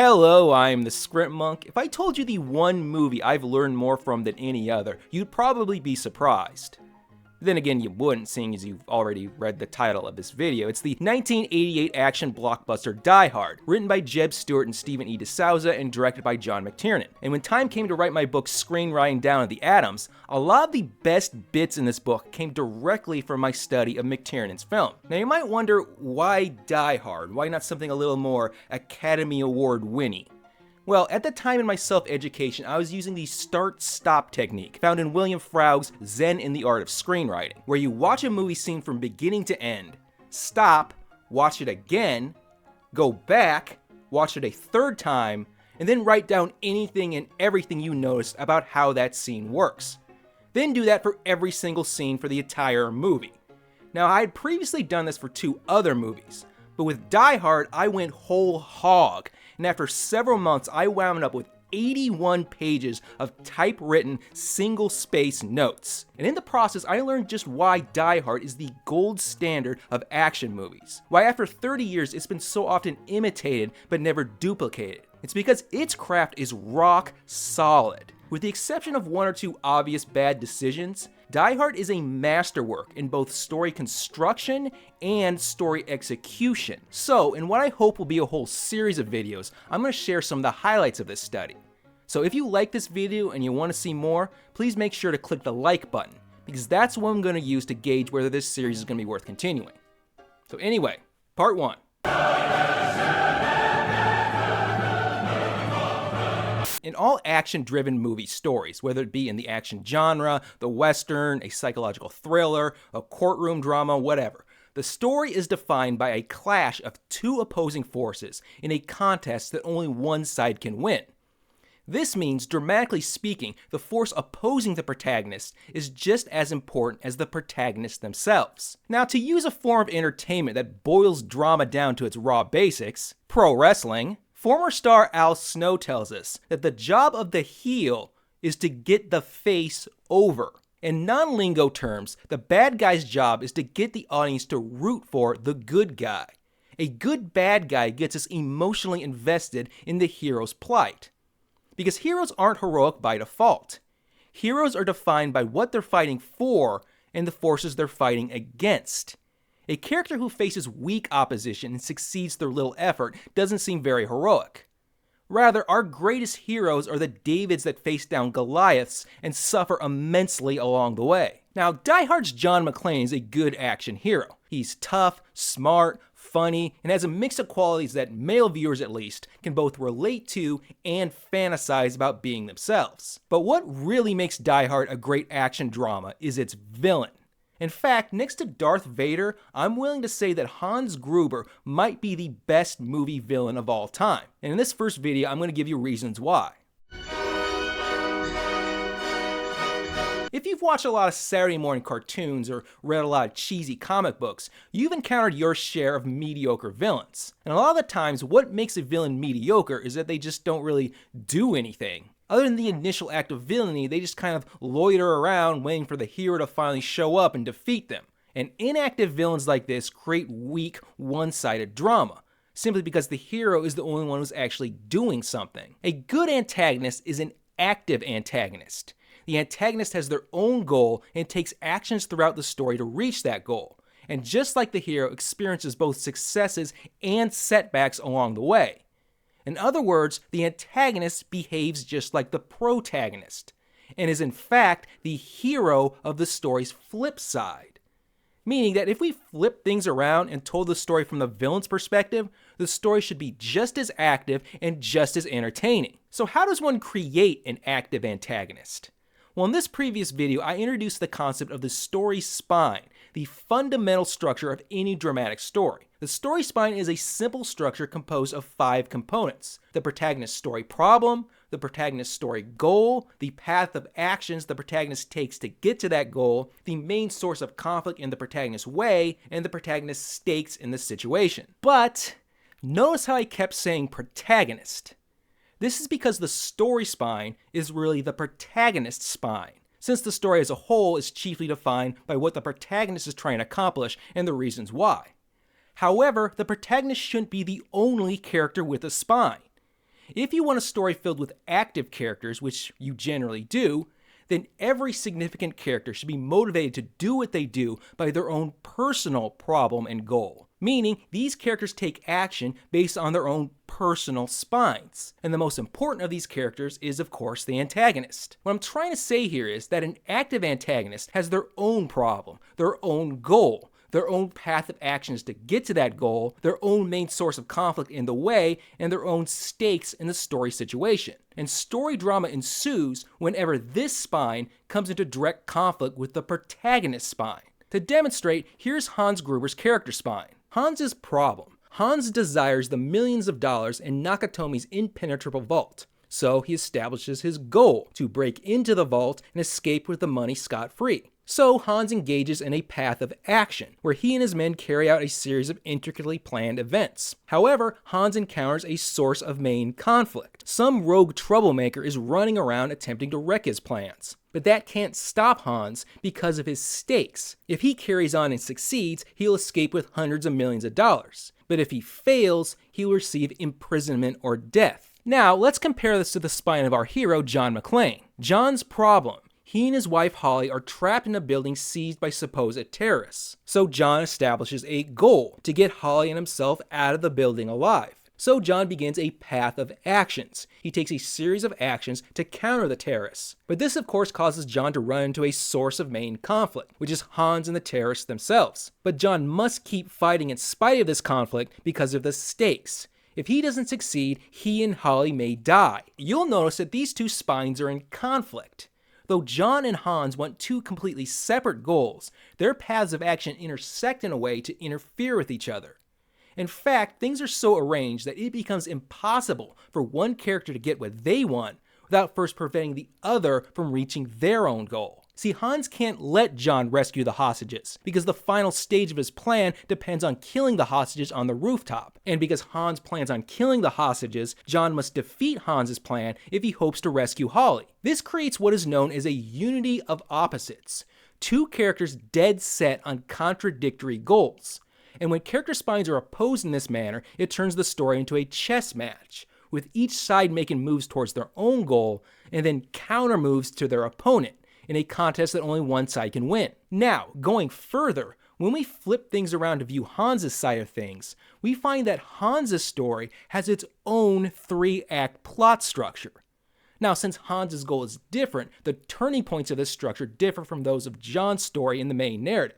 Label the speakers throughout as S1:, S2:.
S1: Hello, I'm the Script Monk. If I told you the one movie I've learned more from than any other, you'd probably be surprised. Then again, you wouldn't, seeing as you've already read the title of this video. It's the 1988 action blockbuster Die Hard, written by Jeb Stewart and Stephen E. DeSouza and directed by John McTiernan. And when time came to write my book Screenwriting Down at the Atoms, a lot of the best bits in this book came directly from my study of McTiernan's film. Now you might wonder, why Die Hard? Why not something a little more Academy Award winning? Well, at the time in my self-education, I was using the start-stop technique found in William Fraug's Zen in the Art of Screenwriting, where you watch a movie scene from beginning to end, stop, watch it again, go back, watch it a third time, and then write down anything and everything you noticed about how that scene works. Then do that for every single scene for the entire movie. Now, I had previously done this for 2 other movies, but with Die Hard, I went whole hog. And after several months, I wound up with 81 pages of typewritten, single-space notes. And in the process, I learned just why Die Hard is the gold standard of action movies. Why after 30 years, it's been so often imitated, but never duplicated. It's because its craft is rock solid. With the exception of 1 or 2 obvious bad decisions, Die Hard is a masterwork in both story construction and story execution. So, in what I hope will be a whole series of videos, I'm going to share some of the highlights of this study. So if you like this video and you want to see more, please make sure to click the like button, because that's what I'm going to use to gauge whether this series is going to be worth continuing. So anyway, part 1. In all action-driven movie stories, whether it be in the action genre, the western, a psychological thriller, a courtroom drama, whatever, the story is defined by a clash of 2 opposing forces in a contest that only one side can win. This means, dramatically speaking, the force opposing the protagonist is just as important as the protagonists themselves. Now, to use a form of entertainment that boils drama down to its raw basics, pro wrestling, former star Al Snow tells us that the job of the heel is to get the face over. In non-lingo terms, the bad guy's job is to get the audience to root for the good guy. A good bad guy gets us emotionally invested in the hero's plight. Because heroes aren't heroic by default. Heroes are defined by what they're fighting for and the forces they're fighting against. A character who faces weak opposition and succeeds through little effort doesn't seem very heroic. Rather, our greatest heroes are the Davids that face down Goliaths and suffer immensely along the way. Now, Die Hard's John McClane is a good action hero. He's tough, smart, funny, and has a mix of qualities that male viewers at least can both relate to and fantasize about being themselves. But what really makes Die Hard a great action drama is its villain. In fact, next to Darth Vader, I'm willing to say that Hans Gruber might be the best movie villain of all time. And in this first video, I'm going to give you reasons why. If you've watched a lot of Saturday morning cartoons or read a lot of cheesy comic books, you've encountered your share of mediocre villains. And a lot of the times, what makes a villain mediocre is that they just don't really do anything. Other than the initial act of villainy, they just kind of loiter around waiting for the hero to finally show up and defeat them. And inactive villains like this create weak, one-sided drama, simply because the hero is the only one who's actually doing something. A good antagonist is an active antagonist. The antagonist has their own goal and takes actions throughout the story to reach that goal. And just like the hero, experiences both successes and setbacks along the way. In other words, the antagonist behaves just like the protagonist, and is in fact the hero of the story's flip side. Meaning that if we flip things around and told the story from the villain's perspective, the story should be just as active and just as entertaining. So how does one create an active antagonist? Well, in this previous video, I introduced the concept of the story spine, the fundamental structure of any dramatic story. The story spine is a simple structure composed of 5 components: the protagonist's story problem, the protagonist's story goal, the path of actions the protagonist takes to get to that goal, the main source of conflict in the protagonist's way, and the protagonist's stakes in the situation. But notice how I kept saying protagonist. This is because the story spine is really the protagonist's spine, since the story as a whole is chiefly defined by what the protagonist is trying to accomplish and the reasons why. However, the protagonist shouldn't be the only character with a spine. If you want a story filled with active characters, which you generally do, then every significant character should be motivated to do what they do by their own personal problem and goal. Meaning, these characters take action based on their own personal spines. And the most important of these characters is, of course, the antagonist. What I'm trying to say here is that an active antagonist has their own problem, their own goal, their own path of actions to get to that goal, their own main source of conflict in the way, and their own stakes in the story situation. And story drama ensues whenever this spine comes into direct conflict with the protagonist spine. To demonstrate, here's Hans Gruber's character spine. Hans's problem. Hans desires the millions of dollars in Nakatomi's impenetrable vault. So he establishes his goal to break into the vault and escape with the money scot-free. So Hans engages in a path of action, where he and his men carry out a series of intricately planned events. However, Hans encounters a source of main conflict. Some rogue troublemaker is running around attempting to wreck his plans. But that can't stop Hans because of his stakes. If he carries on and succeeds, he'll escape with hundreds of millions of dollars. But if he fails, he'll receive imprisonment or death. Now, let's compare this to the spine of our hero, John McClane. John's problem. He and his wife Holly are trapped in a building seized by supposed terrorists. So John establishes a goal to get Holly and himself out of the building alive. So John begins a path of actions. He takes a series of actions to counter the terrorists. But this of course causes John to run into a source of main conflict, which is Hans and the terrorists themselves. But John must keep fighting in spite of this conflict because of the stakes. If he doesn't succeed, he and Holly may die. You'll notice that these two spines are in conflict. Though John and Hans want two completely separate goals, their paths of action intersect in a way to interfere with each other. In fact, things are so arranged that it becomes impossible for one character to get what they want without first preventing the other from reaching their own goal. See, Hans can't let John rescue the hostages, because the final stage of his plan depends on killing the hostages on the rooftop. And because Hans plans on killing the hostages, John must defeat Hans's plan if he hopes to rescue Holly. This creates what is known as a unity of opposites. Two characters dead set on contradictory goals. And when character spines are opposed in this manner, it turns the story into a chess match, with each side making moves towards their own goal, and then counter moves to their opponent, in a contest that only one side can win. Now, going further, when we flip things around to view Hans's side of things, we find that Hans's story has its own 3-act plot structure. Now, since Hans's goal is different, the turning points of this structure differ from those of John's story in the main narrative.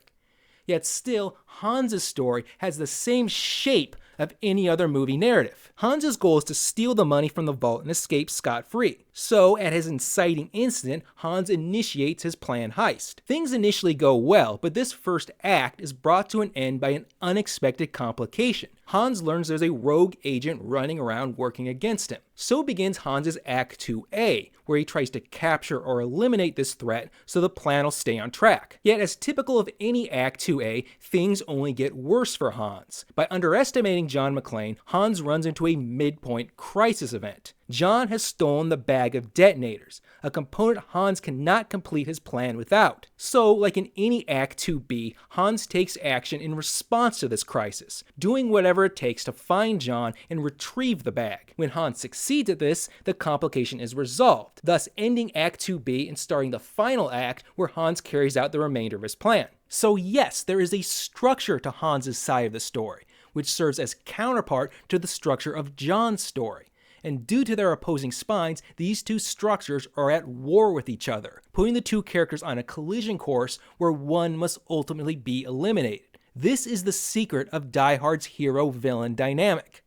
S1: Yet still, Hans's story has the same shape of any other movie narrative. Hans's goal is to steal the money from the vault and escape scot-free. So, at his inciting incident, Hans initiates his planned heist. Things initially go well, but this first act is brought to an end by an unexpected complication. Hans learns there's a rogue agent running around working against him. So begins Hans's Act 2A, where he tries to capture or eliminate this threat so the plan will stay on track. Yet, as typical of any Act 2A, things only get worse for Hans. By underestimating John McClane, Hans runs into a midpoint crisis event. John has stolen the bag of detonators, a component Hans cannot complete his plan without. So, like in any Act 2B, Hans takes action in response to this crisis, doing whatever it takes to find John and retrieve the bag. When Hans succeeds at this, the complication is resolved, thus ending Act 2B and starting the final act where Hans carries out the remainder of his plan. So yes, there is a structure to Hans's side of the story, which serves as counterpart to the structure of John's story. And due to their opposing spines, these two structures are at war with each other, putting the two characters on a collision course where one must ultimately be eliminated. This is the secret of Die Hard's hero-villain dynamic.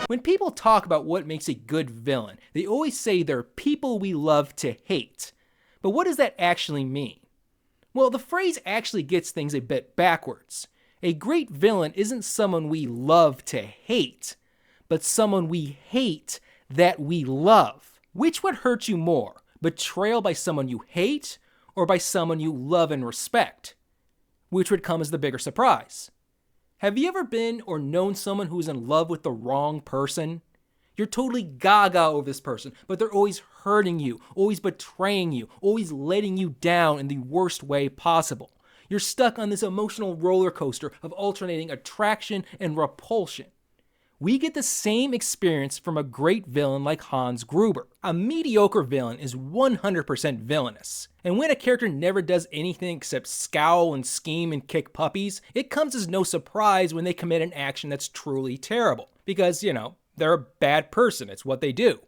S1: When people talk about what makes a good villain, they always say they're people we love to hate. But what does that actually mean? Well, the phrase actually gets things a bit backwards. A great villain isn't someone we love to hate, but someone we hate that we love. Which would hurt you more, betrayal by someone you hate or by someone you love and respect? Which would come as the bigger surprise? Have you ever been or known someone who is in love with the wrong person? You're totally gaga over this person, but they're always hurting you, always betraying you, always letting you down in the worst way possible. You're stuck on this emotional roller coaster of alternating attraction and repulsion. we get the same experience from a great villain like Hans Gruber. A mediocre villain is 100% villainous. And when a character never does anything except scowl and scheme and kick puppies, it comes as no surprise when they commit an action that's truly terrible. Because, they're a bad person, it's what they do.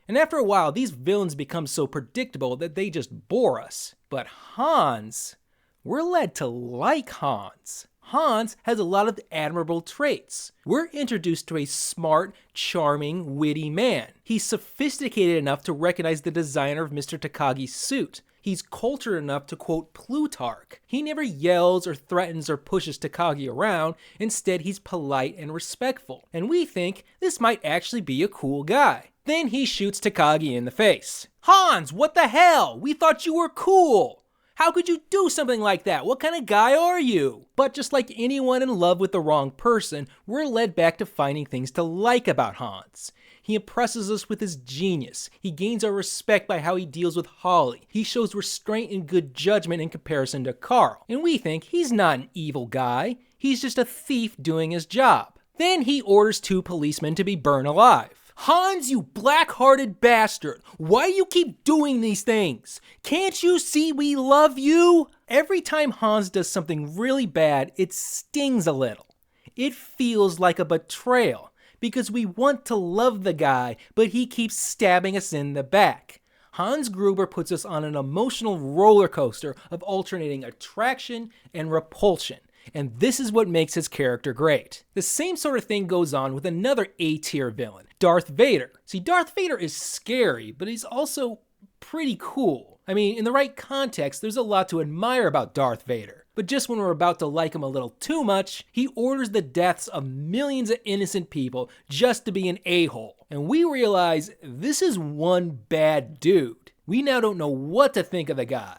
S1: And after a while, these villains become so predictable that they just bore us. But Hans, we're led to like Hans. Hans has a lot of admirable traits. We're introduced to a smart, charming, witty man. He's sophisticated enough to recognize the designer of Mr. Takagi's suit. He's cultured enough to quote Plutarch. He never yells or threatens or pushes Takagi around. Instead, he's polite and respectful. And we think this might actually be a cool guy. Then he shoots Takagi in the face. Hans, what the hell? We thought you were cool. How could you do something like that? What kind of guy are you? But just like anyone in love with the wrong person, we're led back to finding things to like about Hans. He impresses us with his genius. He gains our respect by how he deals with Holly. He shows restraint and good judgment in comparison to Carl. And we think he's not an evil guy. He's just a thief doing his job. Then he orders 2 policemen to be burned alive. Hans, you black-hearted bastard! Why do you keep doing these things? Can't you see we love you? Every time Hans does something really bad, it stings a little. It feels like a betrayal, because we want to love the guy, but he keeps stabbing us in the back. Hans Gruber puts us on an emotional roller coaster of alternating attraction and repulsion. And this is what makes his character great. The same sort of thing goes on with another A-tier villain, Darth Vader. See, Darth Vader is scary, but he's also pretty cool. I mean, in the right context, there's a lot to admire about Darth Vader. But just when we're about to like him a little too much, he orders the deaths of millions of innocent people just to be an a-hole. And we realize this is one bad dude. We now don't know what to think of the guy.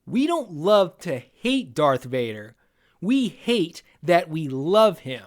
S1: We don't love to hate Darth Vader. We hate that we love him.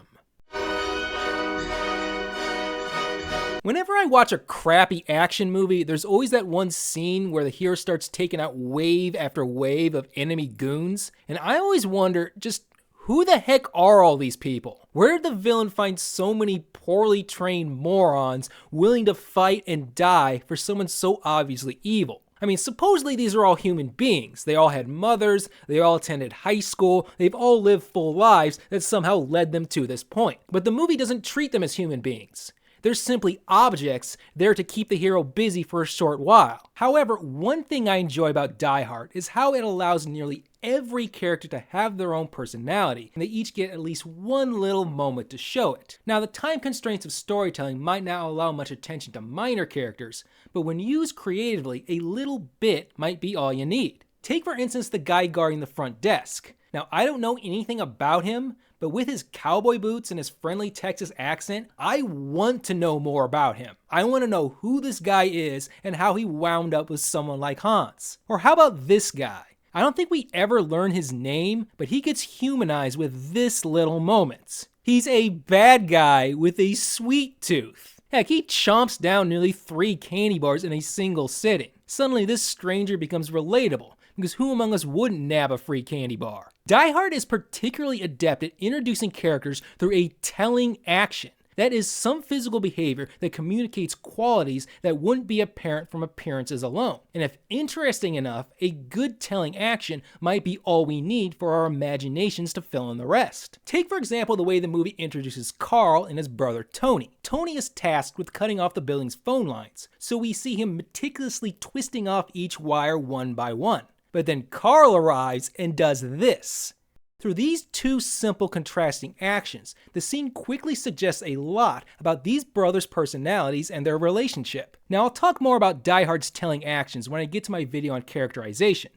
S1: Whenever I watch a crappy action movie, there's always that one scene where the hero starts taking out wave after wave of enemy goons, and I always wonder, just who the heck are all these people? Where did the villain find so many poorly trained morons willing to fight and die for someone so obviously evil? I mean, supposedly these are all human beings. They all had mothers, they all attended high school, they've all lived full lives that somehow led them to this point. But the movie doesn't treat them as human beings. They're simply objects there to keep the hero busy for a short while. However, one thing I enjoy about Die Hard is how it allows nearly every character to have their own personality, and they each get at least one little moment to show it. Now, the time constraints of storytelling might not allow much attention to minor characters, but when used creatively, a little bit might be all you need. Take for instance the guy guarding the front desk. Now, I don't know anything about him, but with his cowboy boots and his friendly Texas accent, I want to know more about him. I want to know who this guy is and how he wound up with someone like Hans. Or how about this guy? I don't think we ever learn his name, but he gets humanized with this little moment. He's a bad guy with a sweet tooth. Heck, he chomps down nearly 3 candy bars in a single sitting. Suddenly, this stranger becomes relatable, because who among us wouldn't nab a free candy bar? Die Hard is particularly adept at introducing characters through a telling action. That is, some physical behavior that communicates qualities that wouldn't be apparent from appearances alone. And if interesting enough, a good telling action might be all we need for our imaginations to fill in the rest. Take for example the way the movie introduces Carl and his brother Tony. Tony is tasked with cutting off the building's phone lines, so we see him meticulously twisting off each wire one by one. But then Carl arrives and does this. Through these 2 simple contrasting actions, the scene quickly suggests a lot about these brothers' personalities and their relationship. Now, I'll talk more about Die Hard's telling actions when I get to my video on characterization.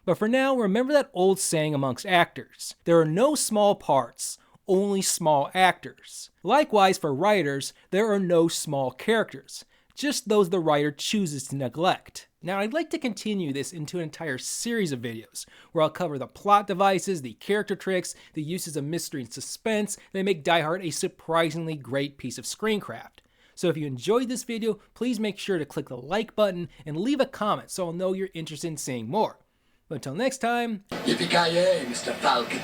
S1: But for now, remember that old saying amongst actors: there are no small parts, only small actors. Likewise, for writers, there are no small characters, just those the writer chooses to neglect. Now, I'd like to continue this into an entire series of videos, where I'll cover the plot devices, the character tricks, the uses of mystery and suspense that make Die Hard a surprisingly great piece of screencraft. So if you enjoyed this video, please make sure to click the like button and leave a comment so I'll know you're interested in seeing more. But until next time,
S2: Yippee-ki-yay, Mr. Falcon.